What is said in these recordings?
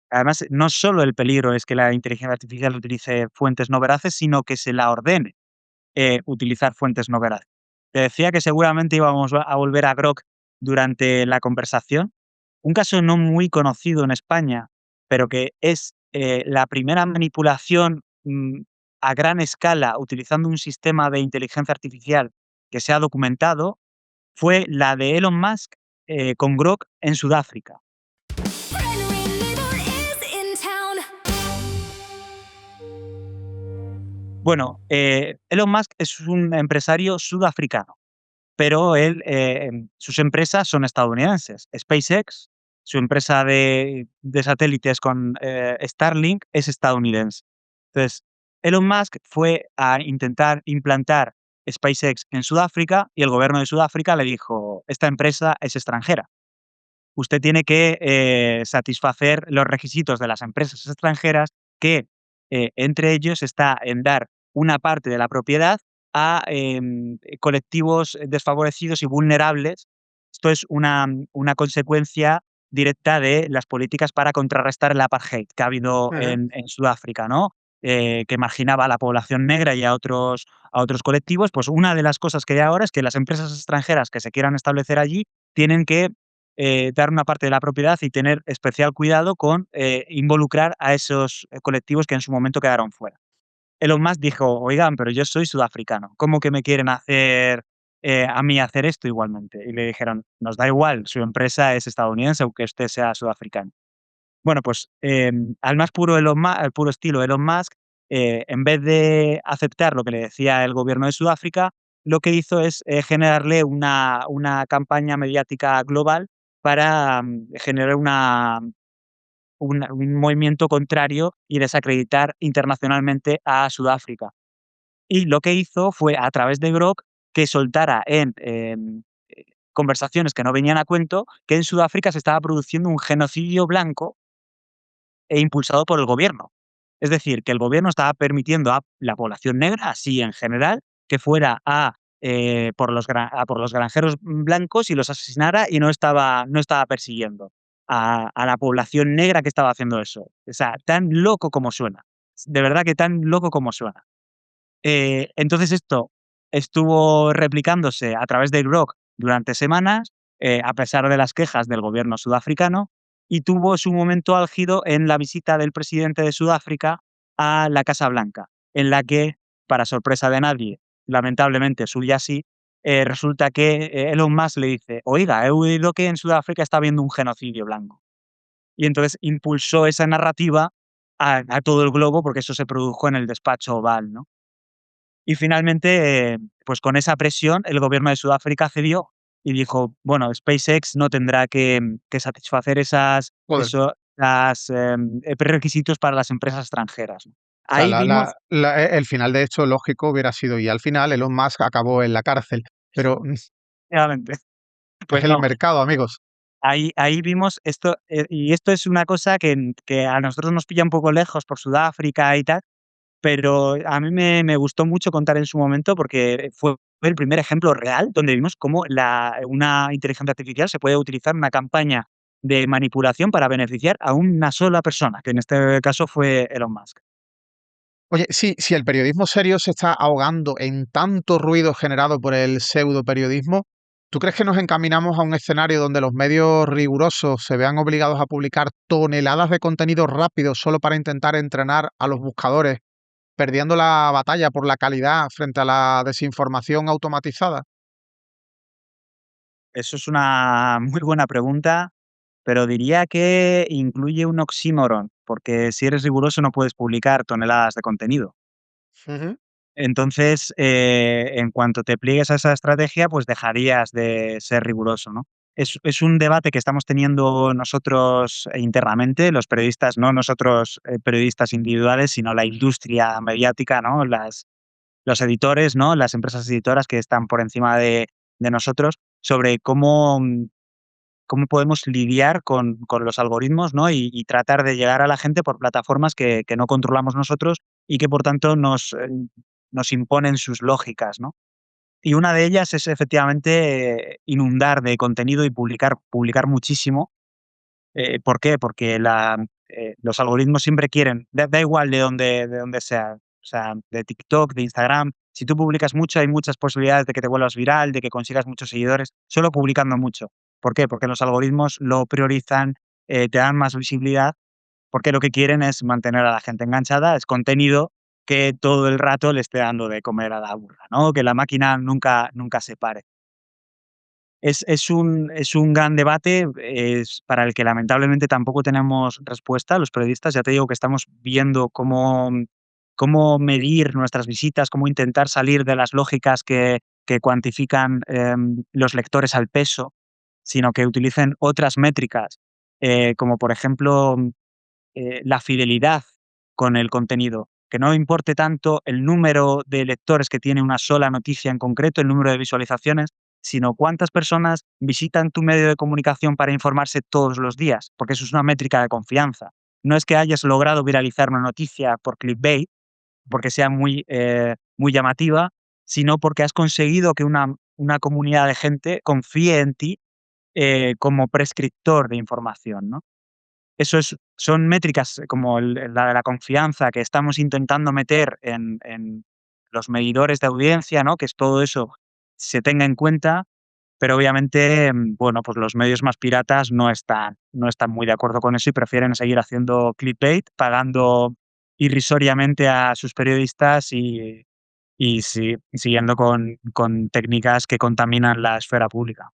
además, no solo el peligro es que la inteligencia artificial utilice fuentes no veraces, sino que se la ordene utilizar fuentes no veraces. Te decía que seguramente íbamos a volver a Grok durante la conversación. Un caso no muy conocido en España, pero que es la primera manipulación a gran escala utilizando un sistema de inteligencia artificial que se ha documentado, fue la de Elon Musk con Grok en Sudáfrica. Bueno, Elon Musk es un empresario sudafricano, pero sus empresas son estadounidenses. SpaceX, su empresa de satélites con Starlink, es estadounidense. Entonces, Elon Musk fue a intentar implantar SpaceX en Sudáfrica y el gobierno de Sudáfrica le dijo, esta empresa es extranjera. Usted tiene que satisfacer los requisitos de las empresas extranjeras que entre ellos está en dar una parte de la propiedad a colectivos desfavorecidos y vulnerables. Esto es una consecuencia directa de las políticas para contrarrestar el apartheid que ha habido Ujú. en Sudáfrica, ¿no? Que marginaba a la población negra y a otros colectivos. Pues una de las cosas que hay ahora es que las empresas extranjeras que se quieran establecer allí tienen que dar una parte de la propiedad y tener especial cuidado con involucrar a esos colectivos que en su momento quedaron fuera. Elon Musk dijo, oigan, pero yo soy sudafricano, ¿cómo que me quieren hacer a mí hacer esto igualmente? Y le dijeron, nos da igual, su empresa es estadounidense, aunque usted sea sudafricano. Bueno, pues al puro estilo Elon Musk, en vez de aceptar lo que le decía el gobierno de Sudáfrica, lo que hizo es generarle una campaña mediática global para generar un movimiento contrario y desacreditar internacionalmente a Sudáfrica. Y lo que hizo fue, a través de Grok, que soltara en conversaciones que no venían a cuento, que en Sudáfrica se estaba produciendo un genocidio blanco e impulsado por el gobierno. Es decir, que el gobierno estaba permitiendo a la población negra, así en general, que fuera por los granjeros blancos y los asesinara y no estaba persiguiendo a la población negra que estaba haciendo eso. O sea, tan loco como suena. De verdad que tan loco como suena. Entonces esto estuvo replicándose a través de Grok durante semanas, a pesar de las quejas del gobierno sudafricano, y tuvo su momento álgido en la visita del presidente de Sudáfrica a la Casa Blanca, en la que, para sorpresa de nadie, lamentablemente suya sí, resulta que Elon Musk le dice, oiga, he oído que en Sudáfrica está habiendo un genocidio blanco. Y entonces impulsó esa narrativa a todo el globo, porque eso se produjo en el despacho Oval, ¿no? Y finalmente, pues con esa presión, el gobierno de Sudáfrica cedió y dijo: "Bueno, SpaceX no tendrá que satisfacer Joder. prerequisitos para las empresas extranjeras", ¿no? O sea, Ahí vimos el final de hecho lógico hubiera sido, y al final Elon Musk acabó en la cárcel. Pero efectivamente, es pues el no, mercado, amigos. ahí vimos esto, y esto es una cosa que a nosotros nos pilla un poco lejos por Sudáfrica y tal, pero a mí me gustó mucho contar en su momento, porque fue el primer ejemplo real donde vimos cómo una inteligencia artificial se puede utilizar en una campaña de manipulación para beneficiar a una sola persona, que en este caso fue Elon Musk. Oye, si el periodismo serio se está ahogando en tanto ruido generado por el pseudoperiodismo, ¿tú crees que nos encaminamos a un escenario donde los medios rigurosos se vean obligados a publicar toneladas de contenido rápido solo para intentar entrenar a los buscadores, perdiendo la batalla por la calidad frente a la desinformación automatizada? Eso es una muy buena pregunta, pero diría que incluye un oxímoron, porque si eres riguroso no puedes publicar toneladas de contenido. Ujú. Entonces, en cuanto te pliegues a esa estrategia, pues dejarías de ser riguroso, ¿no? Es un debate que estamos teniendo nosotros internamente, los periodistas, no nosotros, periodistas individuales, sino la industria mediática, ¿no? Los editores, ¿no? Las empresas editoras que están por encima de nosotros, sobre cómo podemos lidiar con los algoritmos, ¿no? Y tratar de llegar a la gente por plataformas que no controlamos nosotros y que, por tanto, nos imponen sus lógicas, ¿no? Y una de ellas es efectivamente inundar de contenido y publicar muchísimo. ¿Por qué? Porque los algoritmos siempre quieren, da igual de dónde sea, o sea, de TikTok, de Instagram. Si tú publicas mucho, hay muchas posibilidades de que te vuelvas viral, de que consigas muchos seguidores, solo publicando mucho. ¿Por qué? Porque los algoritmos lo priorizan, te dan más visibilidad, porque lo que quieren es mantener a la gente enganchada, es contenido que todo el rato le esté dando de comer a la burra, ¿no? Que la máquina nunca se pare. Es un gran debate, para el que lamentablemente tampoco tenemos respuesta los periodistas. Ya te digo que estamos viendo cómo medir nuestras visitas, cómo intentar salir de las lógicas que cuantifican, los lectores al peso, sino que utilicen otras métricas, como por ejemplo, la fidelidad con el contenido. Que no importe tanto el número de lectores que tiene una sola noticia en concreto, el número de visualizaciones, sino cuántas personas visitan tu medio de comunicación para informarse todos los días, porque eso es una métrica de confianza. No es que hayas logrado viralizar una noticia por clickbait, porque sea muy llamativa, sino porque has conseguido que una comunidad de gente confíe en ti, como prescriptor de información, ¿no? Son métricas como la de la confianza que estamos intentando meter en los medidores de audiencia, ¿no? Que es todo eso se tenga en cuenta, pero obviamente, bueno, pues los medios más piratas no están muy de acuerdo con eso y prefieren seguir haciendo clickbait, pagando irrisoriamente a sus periodistas y siguiendo con técnicas que contaminan la esfera pública.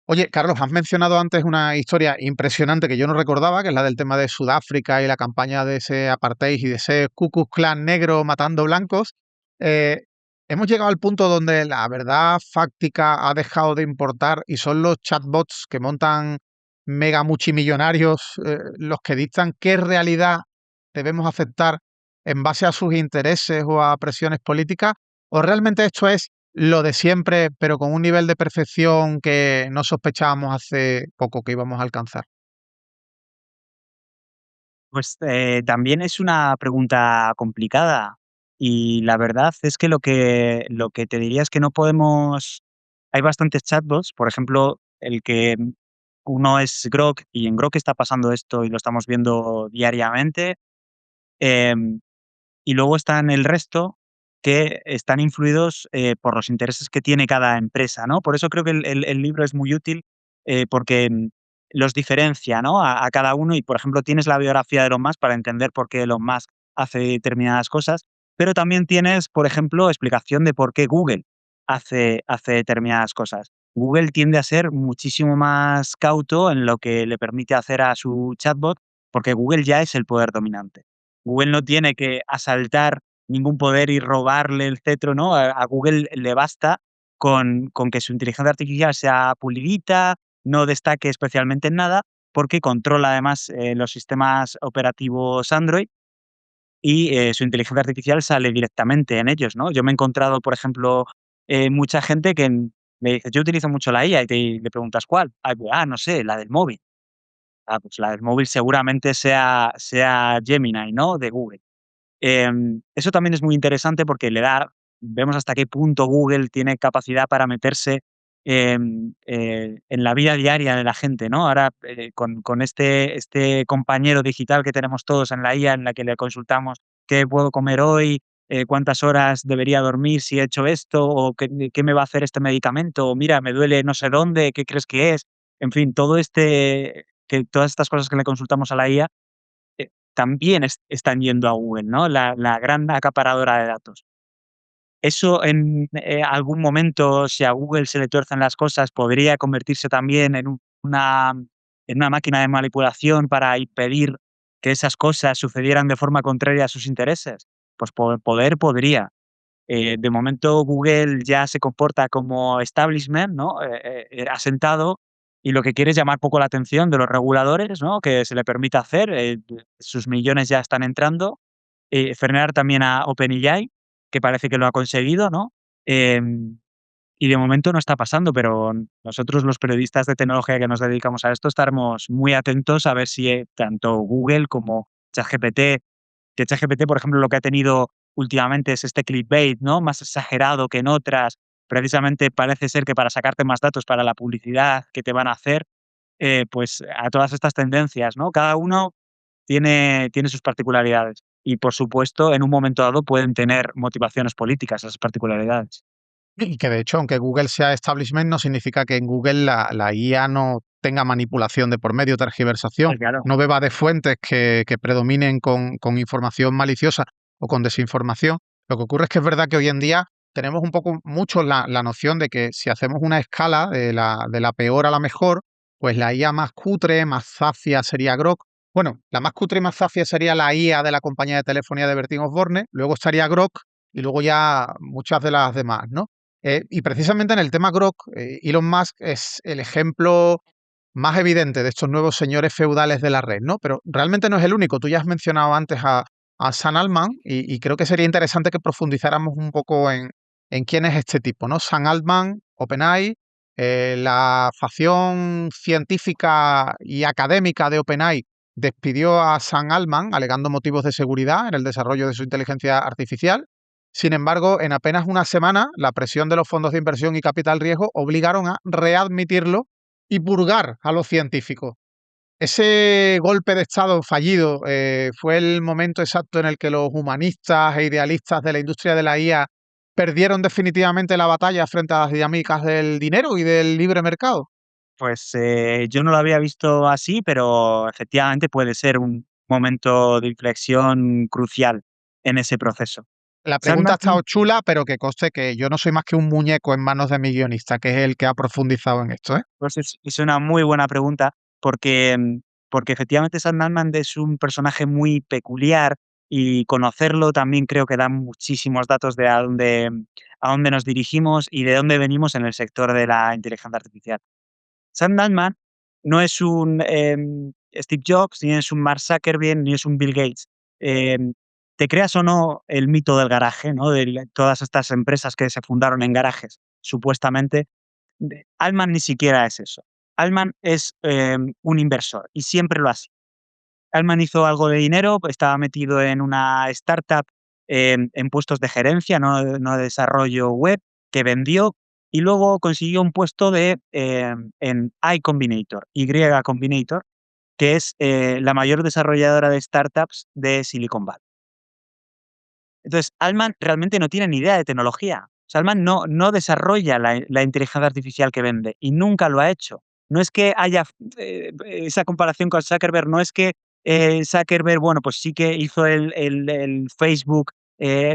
Oye, Carlos, has mencionado antes una historia impresionante que yo no recordaba, que es la del tema de Sudáfrica y la campaña de ese apartheid y de ese Ku Klux Klan negro matando blancos. Eh, Hemos llegado al punto donde la verdad fáctica ha dejado de importar y son los chatbots que montan mega multimillonarios, los que dictan qué realidad debemos aceptar en base a sus intereses o a presiones políticas, o realmente esto es lo de siempre, pero con un nivel de perfección que no sospechábamos hace poco que íbamos a alcanzar. Pues, también es una pregunta complicada, y la verdad es que lo que te diría es que no podemos hay bastantes chatbots, por ejemplo, uno es Grok, y en Grok está pasando esto y lo estamos viendo diariamente. em, y luego están el resto que están influidos, por los intereses que tiene cada empresa, ¿no? Por eso creo que el libro es muy útil, porque, los diferencia, ¿no? A cada uno y, por ejemplo, tienes la biografía de Elon Musk para entender por qué Elon Musk hace determinadas cosas, pero también tienes, por ejemplo, explicación de por qué Google hace determinadas cosas. Google tiende a ser muchísimo más cauto en lo que le permite hacer a su chatbot, porque Google ya es el poder dominante. Google no tiene que asaltar ningún poder y robarle el cetro, ¿no? A Google le basta con que su inteligencia artificial sea pulidita, no destaque especialmente en nada, porque controla además, los sistemas operativos Android y, su inteligencia artificial sale directamente en ellos, ¿no? Yo me he encontrado, por ejemplo, mucha gente que me dice: "Yo utilizo mucho la IA", y le preguntas: "¿Cuál?". No sé, la del móvil". Pues la del móvil seguramente sea Gemini, ¿no? De Google. Eso también es muy interesante porque vemos hasta qué punto Google tiene capacidad para meterse, en la vida diaria de la gente, ¿no? Ahora, con este compañero digital que tenemos todos en la IA, en la que le consultamos qué puedo comer hoy, cuántas horas debería dormir si he hecho esto, o qué me va a hacer este medicamento, o mira, me duele no sé dónde, ¿qué crees que es? En fin, todas estas cosas que le consultamos a la IA también están yendo a Google, ¿no? La gran acaparadora de datos. Eso en, algún momento, si a Google se le tuercen las cosas, podría convertirse también en una máquina de manipulación para impedir que esas cosas sucedieran de forma contraria a sus intereses. Pues poder podría. De momento Google ya se comporta como establishment, ¿no? Asentado, y lo que quiere es llamar poco la atención de los reguladores, ¿no? Que se le permita hacer, sus millones ya están entrando, frenar también a OpenAI, que parece que lo ha conseguido, ¿no? Em, y de momento no está pasando, pero nosotros los periodistas de tecnología que nos dedicamos a esto estaremos muy atentos a ver si, tanto Google como ChatGPT, que ChatGPT, por ejemplo, lo que ha tenido últimamente es este clickbait, ¿no? Más exagerado que en otras. Precisamente parece ser que para sacarte más datos para la publicidad que te van a hacer, pues a todas estas tendencias, ¿no? Cada uno tiene sus particularidades. Y, por supuesto, en un momento dado pueden tener motivaciones políticas esas particularidades. Y que de hecho, aunque Google sea establishment, no significa que en Google la IA no tenga manipulación de por medio, tergiversación, Claro. no beba de fuentes que predominen con información maliciosa o con desinformación. Lo que ocurre es que es verdad que hoy en día tenemos un poco mucho la noción de que si hacemos una escala de la peor a la mejor, pues la IA más cutre, más zafia sería Grok. Bueno, la más cutre y más zafia sería la IA de la compañía de telefonía de Bertín Osborne, luego estaría Grok y luego ya muchas de las demás, ¿no? Y precisamente en el tema Grok, Elon Musk es el ejemplo más evidente de estos nuevos señores feudales de la red, ¿no? Pero realmente no es el único. Tú ya has mencionado antes a Sam Altman y creo que sería interesante que profundizáramos un poco en quién es este tipo, ¿no? Sam Altman, OpenAI, la facción científica y académica de OpenAI despidió a Sam Altman alegando motivos de seguridad en el desarrollo de su inteligencia artificial. Sin embargo, en apenas una semana, la presión de los fondos de inversión y capital riesgo obligaron a readmitirlo y purgar a los científicos. Ese golpe de Estado fallido fue el momento exacto en el que los humanistas e idealistas de la industria de la IA perdieron definitivamente la batalla frente a las dinámicas del dinero y del libre mercado. Pues, yo no lo había visto así, pero efectivamente puede ser un momento de inflexión crucial en ese proceso. La pregunta ha Sandman estado chula, pero que conste que yo no soy más que un muñeco en manos de mi guionista, que es el que ha profundizado en esto, ¿eh? Pues es una muy buena pregunta porque, porque efectivamente Sandman es un personaje muy peculiar y conocerlo también creo que da muchísimos datos de a dónde nos dirigimos y de dónde venimos en el sector de la inteligencia artificial. Sam Altman no es un Steve Jobs, ni es un Mark Zuckerberg, ni es un Bill Gates. Em, Te creas o no el mito del garaje, ¿no? De todas estas empresas que se fundaron en garajes, supuestamente, Altman ni siquiera es eso. Altman es un inversor y siempre lo ha sido. Altman hizo algo de dinero, estaba metido en una startup en puestos de gerencia, no de desarrollo web, que vendió y luego consiguió un puesto en Y Combinator, Y Combinator, que es la mayor desarrolladora de startups de Silicon Valley. Entonces, Altman realmente no tiene ni idea de tecnología. O sea, Altman no desarrolla la inteligencia artificial que vende y nunca lo ha hecho. No es que haya esa comparación con Zuckerberg, no es que Zuckerberg, bueno, pues sí que hizo el Facebook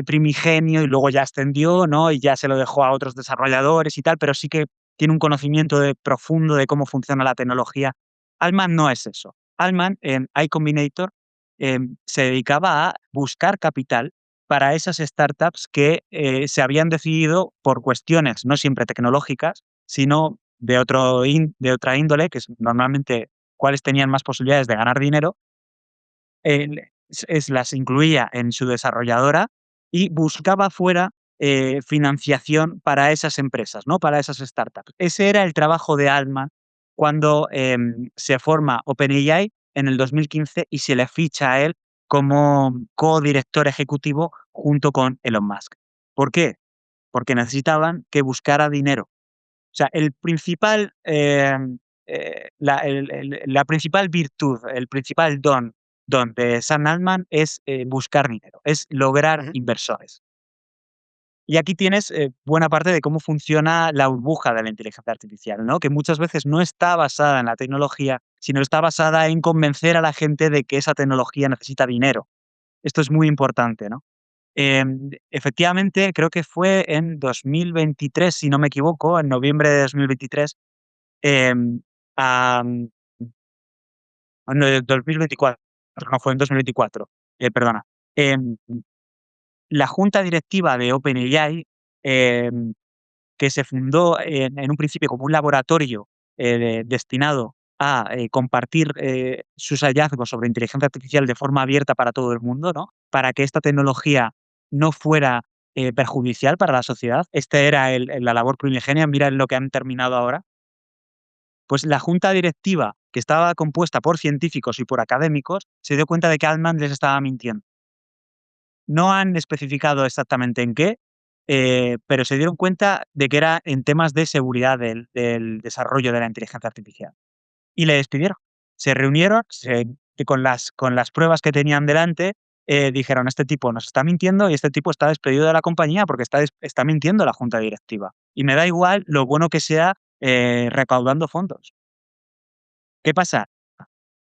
primigenio y luego ya extendió, ¿no? Y ya se lo dejó a otros desarrolladores y tal, pero sí que tiene un conocimiento profundo de cómo funciona la tecnología. Altman no es eso. Altman en Y Combinator se dedicaba a buscar capital para esas startups que se habían decidido por cuestiones no siempre tecnológicas, sino de otra índole, que es normalmente cuáles tenían más posibilidades de ganar dinero, las incluía en su desarrolladora y buscaba fuera financiación para esas empresas, ¿no? Para esas startups. Ese era el trabajo de Altman cuando se forma OpenAI en el 2015 y se le ficha a él como codirector ejecutivo junto con Elon Musk. ¿Por qué? Porque necesitaban que buscara dinero. O sea, el principal, la principal virtud, el principal don de Sam Altman es buscar dinero, es lograr Ujú. inversores. Y aquí tienes buena parte de cómo funciona la burbuja de la inteligencia artificial, ¿no? Que muchas veces no está basada en la tecnología, sino está basada en convencer a la gente de que esa tecnología necesita dinero. Esto es muy importante, ¿no? Efectivamente, creo que fue en 2023, si no me equivoco, en noviembre de 2023, em, am, no, de 2024, no, fue en 2024, perdona. Em, la junta directiva de OpenAI, em, que se fundó en un principio como un laboratorio destinado a compartir sus hallazgos sobre inteligencia artificial de forma abierta para todo el mundo, ¿no? Para que esta tecnología no fuera perjudicial para la sociedad. Esta era la labor primigenia, mira en lo que han terminado ahora. Pues la junta directiva, que estaba compuesta por científicos y por académicos, se dio cuenta de que Altman les estaba mintiendo. No han especificado exactamente en qué, pero se dieron cuenta de que era en temas de seguridad del desarrollo de la inteligencia artificial. Y le despidieron. Se reunieron, se con las pruebas que tenían delante, dijeron, este tipo nos está mintiendo y este tipo está despedido de la compañía porque está mintiendo a la junta directiva. Y me da igual lo bueno que sea recaudando fondos. ¿Qué pasa?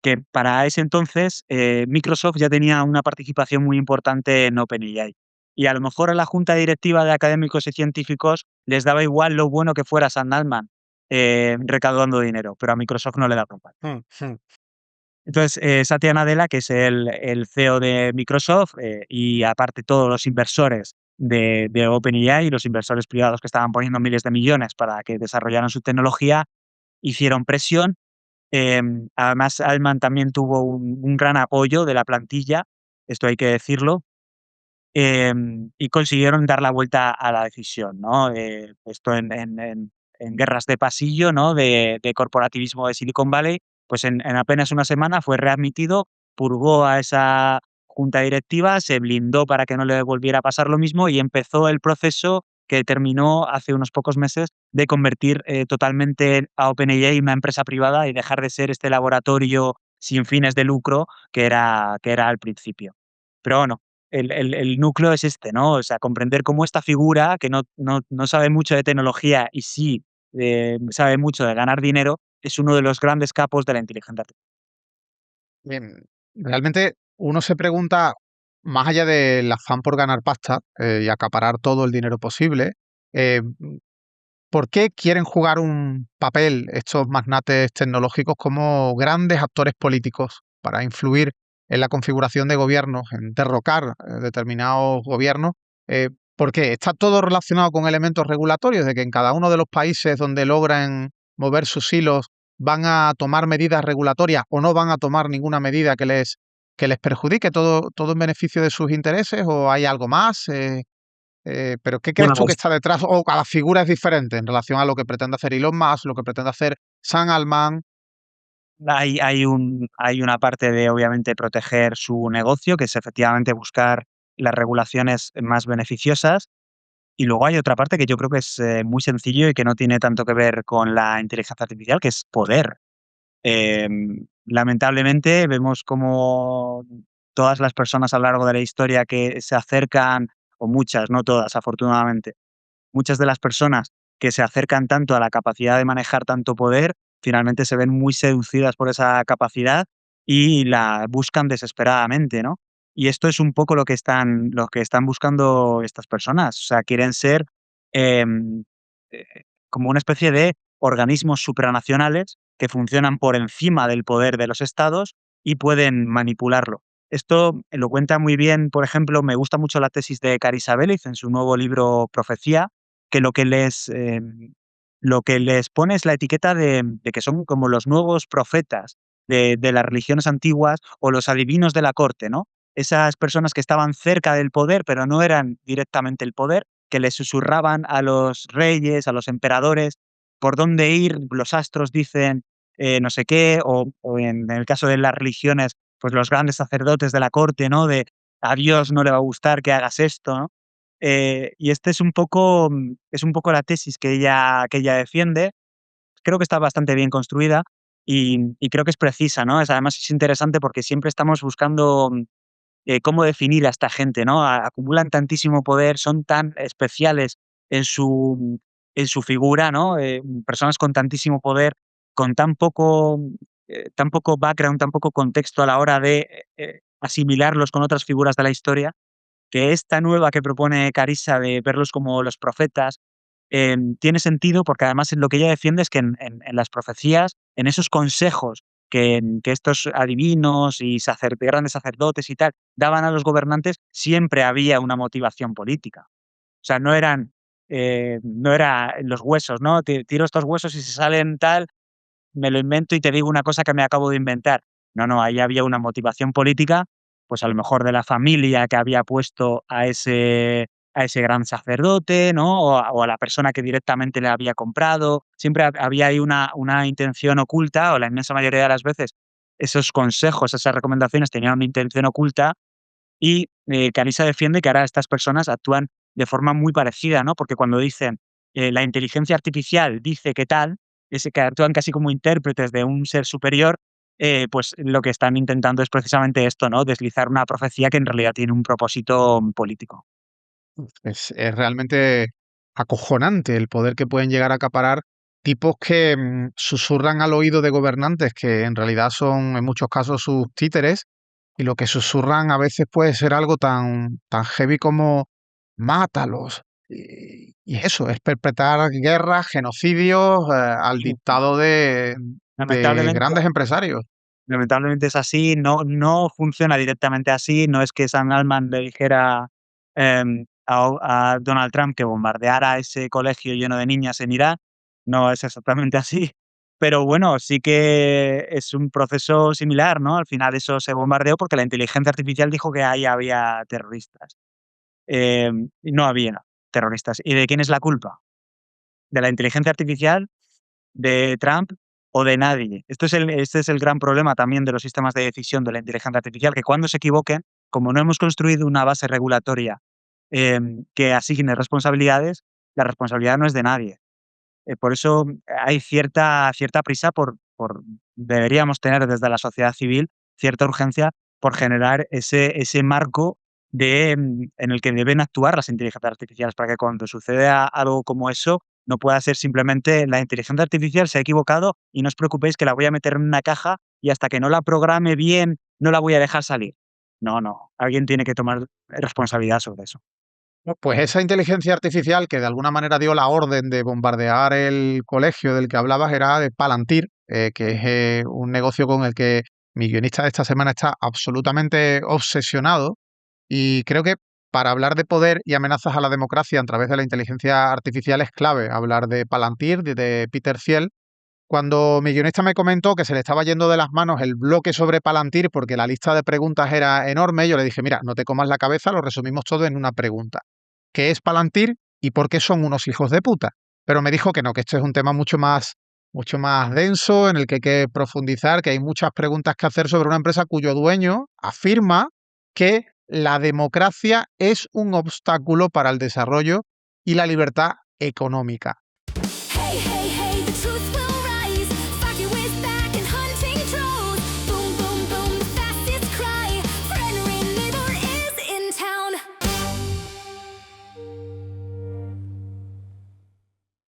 Que para ese entonces Microsoft ya tenía una participación muy importante en OpenAI. Y a lo mejor a la junta directiva de académicos y científicos les daba igual lo bueno que fuera Sam Altman recaudando dinero, pero a Microsoft no le da igual. Mm, mm. Entonces, Satya Nadella, que es el CEO de Microsoft, y aparte todos los inversores de OpenAI, los inversores privados que estaban poniendo miles de millones para que desarrollaran su tecnología, hicieron presión. Además, Altman también tuvo un gran apoyo de la plantilla, esto hay que decirlo, y consiguieron dar la vuelta a la decisión, ¿no? Esto en guerras de pasillo, ¿no? De corporativismo de Silicon Valley, pues en apenas una semana fue readmitido, purgó a esa junta directiva, se blindó para que no le volviera a pasar lo mismo y empezó el proceso que terminó hace unos pocos meses de convertir totalmente a OpenAI en una empresa privada y dejar de ser este laboratorio sin fines de lucro que era al principio. Pero bueno, el núcleo es este, ¿no? O sea, comprender cómo esta figura, que no sabe mucho de tecnología y sí sabe mucho de ganar dinero, es uno de los grandes capos de la inteligencia artificial. Bien, realmente uno se pregunta, más allá del afán por ganar pasta y acaparar todo el dinero posible, eh, ¿por qué quieren jugar un papel estos magnates tecnológicos como grandes actores políticos para influir en la configuración de gobiernos, en derrocar determinados gobiernos? ¿Por qué? Está todo relacionado con elementos regulatorios, de que en cada uno de los países donde logran mover sus hilos van a tomar medidas regulatorias o no van a tomar ninguna medida que les perjudique, todo en beneficio de sus intereses, o hay algo más. Pero ¿qué crees Bueno, tú que está detrás? O cada figura es diferente en relación a lo que pretende hacer Elon Musk, lo que pretende hacer Sam Altman. hay una parte de, obviamente, proteger su negocio, que es efectivamente buscar las regulaciones más beneficiosas. Y luego hay otra parte que yo creo que es muy sencillo y que no tiene tanto que ver con la inteligencia artificial, que es poder. Lamentablemente vemos como todas las personas a lo largo de la historia que se acercan, o muchas, no todas, afortunadamente, muchas de las personas que se acercan tanto a la capacidad de manejar tanto poder, finalmente se ven muy seducidas por esa capacidad y la buscan desesperadamente, ¿no? Y esto es un poco lo que están buscando estas personas. O sea, quieren ser em, como una especie de organismos supranacionales que funcionan por encima del poder de los estados y pueden manipularlo. Esto lo cuenta muy bien, por ejemplo, me gusta mucho la tesis de Carissa Belliz en su nuevo libro Profecía, que lo que les pone es la etiqueta de que son como los nuevos profetas de las religiones antiguas o los adivinos de la corte, ¿no? Esas personas que estaban cerca del poder, pero no eran directamente el poder, que le susurraban a los reyes, a los emperadores, por dónde ir, los astros dicen no sé qué, o en el caso de las religiones, pues los grandes sacerdotes de la corte, ¿no? De a Dios no le va a gustar que hagas esto, ¿no? Y este es un poco la tesis que ella defiende. Creo que está bastante bien construida y creo que es precisa, ¿no? Además es interesante porque siempre estamos buscando cómo definir a esta gente, ¿no? Acumulan tantísimo poder, son tan especiales en su figura, ¿no? Personas con tantísimo poder, con tan poco background, tan poco contexto a la hora de asimilarlos con otras figuras de la historia, que esta nueva que propone Carissa de verlos como los profetas, tiene sentido porque además lo que ella defiende es que en las profecías, en esos consejos que estos adivinos y grandes sacerdotes y tal daban a los gobernantes, siempre había una motivación política. O sea, no era los huesos, ¿no? Tiro estos huesos y si salen tal, me lo invento y te digo una cosa que me acabo de inventar. No, no, ahí había una motivación política, pues a lo mejor de la familia que había puesto a ese gran sacerdote, ¿no? O a la persona que directamente le había comprado. Siempre había ahí una intención oculta, o la inmensa mayoría de las veces esos consejos, esas recomendaciones tenían una intención oculta y Carissa defiende que ahora estas personas actúan de forma muy parecida, ¿no? Porque cuando dicen la inteligencia artificial dice que tal, es que actúan casi como intérpretes de un ser superior, pues lo que están intentando es precisamente esto, ¿no? Deslizar una profecía que en realidad tiene un propósito político. Es realmente acojonante el poder que pueden llegar a acaparar tipos que susurran al oído de gobernantes que en realidad son en muchos casos sus títeres, y lo que susurran a veces puede ser algo tan heavy como mátalos. Y eso, es perpetrar guerras, genocidios, al Ujú. dictado de Lamentablemente grandes empresarios. Lamentablemente es así, no funciona directamente así, no es que Sam Altman le dijera, a Donald Trump que bombardeara ese colegio lleno de niñas en Irak, no es exactamente así, pero bueno, sí que es un proceso similar, ¿no? Al final eso se bombardeó porque la inteligencia artificial dijo que ahí había terroristas, y no había terroristas, ¿y de quién es la culpa? ¿De la inteligencia artificial, de Trump o de nadie? Este es el gran problema también de los sistemas de decisión de la inteligencia artificial, que cuando se equivoquen, como no hemos construido una base regulatoria, que asigne responsabilidades, la responsabilidad no es de nadie. Por eso hay cierta prisa por deberíamos tener desde la sociedad civil cierta urgencia por generar ese marco en el que deben actuar las inteligencias artificiales, para que cuando suceda algo como eso, no pueda ser simplemente la inteligencia artificial se ha equivocado y no os preocupéis que la voy a meter en una caja y hasta que no la programe bien, no la voy a dejar salir. No, no, alguien tiene que tomar responsabilidad sobre eso. No, pues esa inteligencia artificial que de alguna manera dio la orden de bombardear el colegio del que hablabas era de Palantir, que es un negocio con el que mi guionista de esta semana está absolutamente obsesionado. Y creo que para hablar de poder y amenazas a la democracia a través de la inteligencia artificial es clave hablar de Palantir, de Peter Thiel. Cuando mi guionista me comentó que se le estaba yendo de las manos el bloque sobre Palantir porque la lista de preguntas era enorme, yo le dije, mira, no te comas la cabeza, lo resumimos todo en una pregunta. ¿Qué es Palantir y por qué son unos hijos de puta? Pero me dijo que no, que esto es un tema mucho más denso, en el que hay que profundizar, que hay muchas preguntas que hacer sobre una empresa cuyo dueño afirma que la democracia es un obstáculo para el desarrollo y la libertad económica.